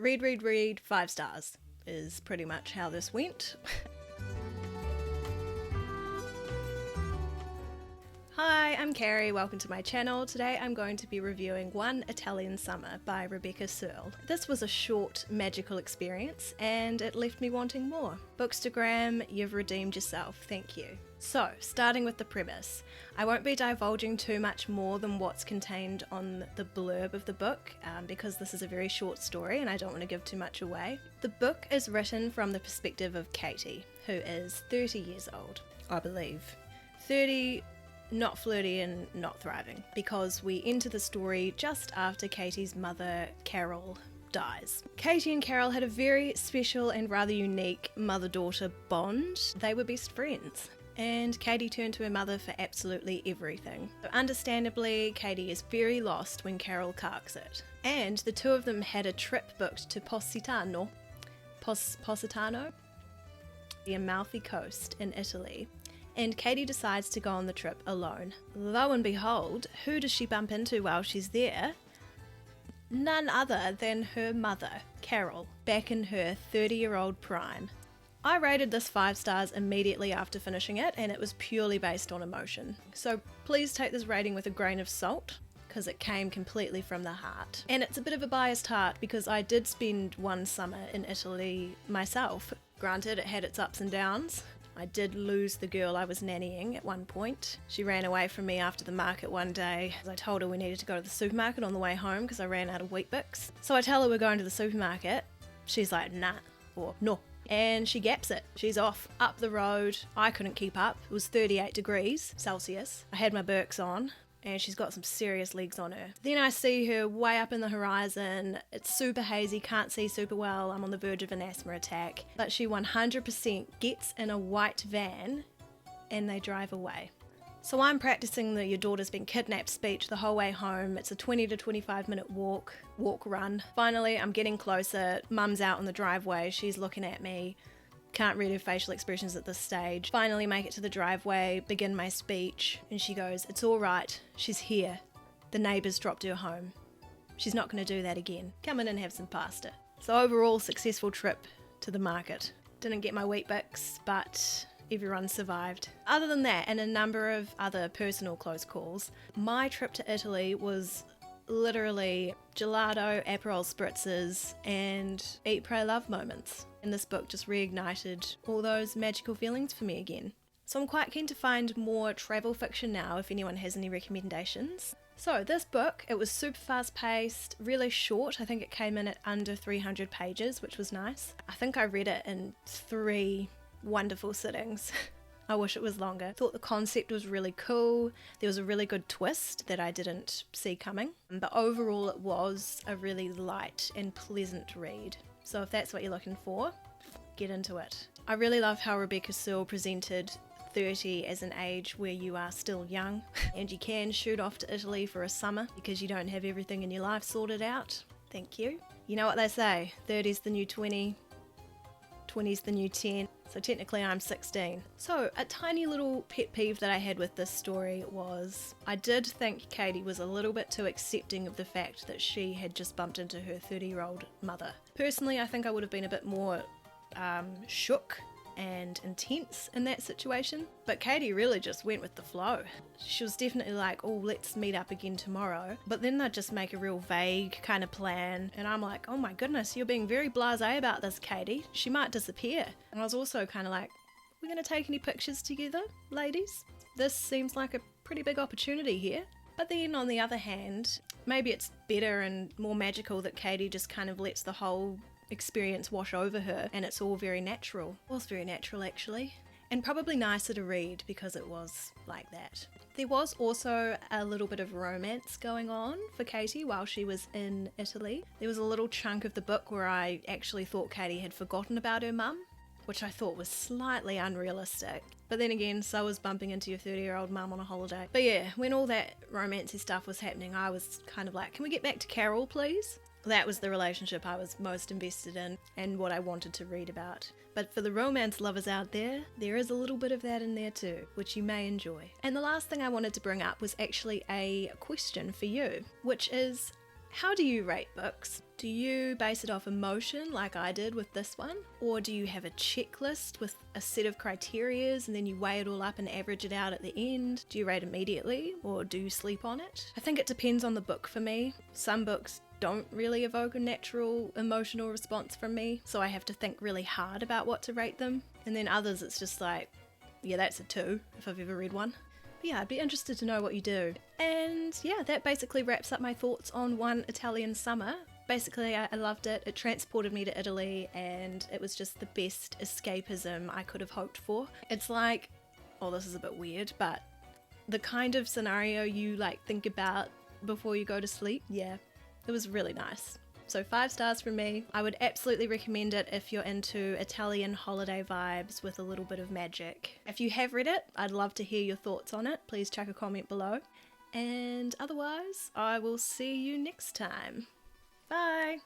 Read, 5 stars is pretty much how this went. Hi, I'm Carrie, welcome to my channel. Today I'm going to be reviewing One Italian Summer by Rebecca Searle. This was a short, magical experience and it left me wanting more. Bookstagram, you've redeemed yourself, thank you. So, starting with the premise, I won't be divulging too much more than what's contained on the blurb of the book because this is a very short story and I don't want to give too much away. The book is written from the perspective of Katie, who is 30 years old, I believe. 30, not flirty and not thriving, because we enter the story just after Katie's mother, Carol, dies. Katie and Carol had a very special and rather unique mother-daughter bond. They were best friends. And Katie turned to her mother for absolutely everything. So understandably, Katie is very lost when Carol carks it. And the two of them had a trip booked to Positano, the Amalfi Coast in Italy. And Katie decides to go on the trip alone. Lo and behold, who does she bump into while she's there? None other than her mother, Carol, back in her 30-year-old prime. I rated this 5 stars immediately after finishing it, and it was purely based on emotion. So please take this rating with a grain of salt, because it came completely from the heart. And it's a bit of a biased heart because I did spend one summer in Italy myself. Granted, it had its ups and downs. I did lose the girl I was nannying at one point. She ran away from me after the market one day. I told her we needed to go to the supermarket on the way home because I ran out of Weet-Bix. So I tell her we're going to the supermarket. She's like, nah, or no. And she gaps it. She's off up the road. I couldn't keep up. It was 38 degrees Celsius. I had my Birks on and she's got some serious legs on her. Then I see her way up in the horizon. It's super hazy, can't see super well. I'm on the verge of an asthma attack. But she 100% gets in a white van and they drive away. So I'm practicing the your daughter's been kidnapped speech the whole way home. It's a 20 to 25 minute walk, run. Finally, I'm getting closer. Mum's out on the driveway. She's looking at me. Can't read her facial expressions at this stage. Finally make it to the driveway, begin my speech, and she goes, "It's all right. She's here. The neighbours dropped her home. She's not going to do that again. Come in and have some pasta." So overall, successful trip to the market. Didn't get my Weet-Bix, but everyone survived. Other than that, and a number of other personal close calls, my trip to Italy was literally gelato, Aperol spritzes, and eat, pray, love moments. And this book just reignited all those magical feelings for me again. So I'm quite keen to find more travel fiction now if anyone has any recommendations. So this book, it was super fast paced, really short. I think it came in at under 300 pages, which was nice. I think I read it in 3 wonderful sittings. I wish it was longer. Thought the concept was really cool. There was a really good twist that I didn't see coming. But overall it was a really light and pleasant read. So if that's what you're looking for, get into it. I really love how Rebecca Searle presented 30 as an age where you are still young and you can shoot off to Italy for a summer because you don't have everything in your life sorted out. Thank you. You know what they say, 30's the new 20, 20's the new 10. So technically I'm 16. So a tiny little pet peeve that I had with this story was I did think Katie was a little bit too accepting of the fact that she had just bumped into her 30-year-old mother. Personally, I think I would have been a bit more shook and intense in that situation, but Katie really just went with the flow. She was definitely like, oh, let's meet up again tomorrow, but then they'd just make a real vague kind of plan, and I'm like, oh my goodness, you're being very blasé about this, Katie. She might disappear. And I was also kind of like, we're gonna take any pictures together, ladies? This seems like a pretty big opportunity here. But then on the other hand, maybe it's better and more magical that Katie just kind of lets the whole experience wash over her and it's all very natural. It was very natural actually, and probably nicer to read because it was like that. There was also a little bit of romance going on for Katie while she was in Italy. There was a little chunk of the book where I actually thought Katie had forgotten about her mum, which I thought was slightly unrealistic. But then again, so was bumping into your 30-year-old mum on a holiday. But yeah, when all that romancy stuff was happening, I was kind of like, can we get back to Carol, please? That was the relationship I was most invested in and what I wanted to read about. But for the romance lovers out there, there is a little bit of that in there too, which you may enjoy. And the last thing I wanted to bring up was actually a question for you, which is, How do you rate books? Do you base it off emotion like I did with this one? Or do you have a checklist with a set of criterias and then you weigh it all up and average it out at the end? Do you rate immediately or do you sleep on it? I think it depends on the book for me. Some books don't really evoke a natural emotional response from me, so I have to think really hard about what to rate them. And then others it's just like, yeah, that's a 2 if I've ever read one. But yeah, I'd be interested to know what you do. And yeah, that basically wraps up my thoughts on One Italian Summer. Basically, I loved it. It transported me to Italy and it was just the best escapism I could have hoped for. It's like, oh, this is a bit weird, but the kind of scenario you like think about before you go to sleep. Yeah, it was really nice. So 5 stars from me. I would absolutely recommend it if you're into Italian holiday vibes with a little bit of magic. If you have read it, I'd love to hear your thoughts on it. Please chuck a comment below. And otherwise, I will see you next time. Bye!